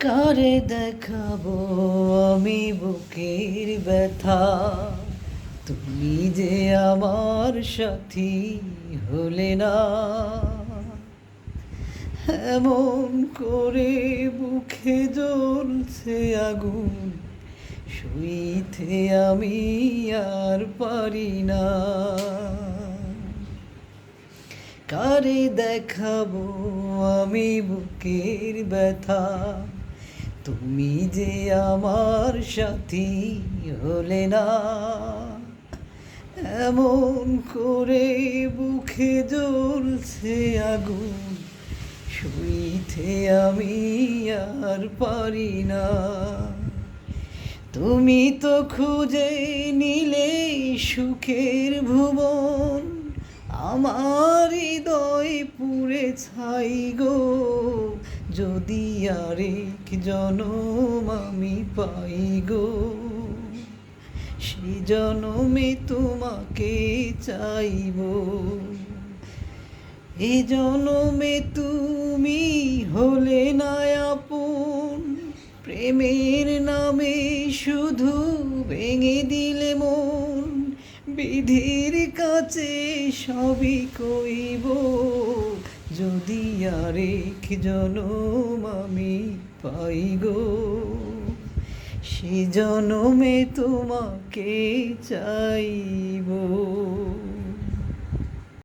কারে দেখাবো আমি বুকের ব্যথা, তুমি যে আমার সাথী হলে না। এমন করে বুকে জ্বলছে আগুন, সইতে আমি আর পারি না। কারে দেখাবো আমি বুকের ব্যথা, তুমি যে আমার সাথী হলে না। এমন করে বুকে জ্বলছে আগুন, সইতে আমি আর পারি না। তুমি তো খুঁজে নিলে সুখের ভুবন, আমার হৃদয় পুড়ে ছাই গো। যদি আরেক জনম আমি পাই গো, সে জনমে তোমাকে চাইব। এ জনমে তুমি হলে না আপন, প্রেমের নামে শুধু ভেঙে দিলে মন। বিধির কাছে সবই কইব, যদি আরেক জনম আমি পাই গো, সে জনমে তোমাকে চাইব।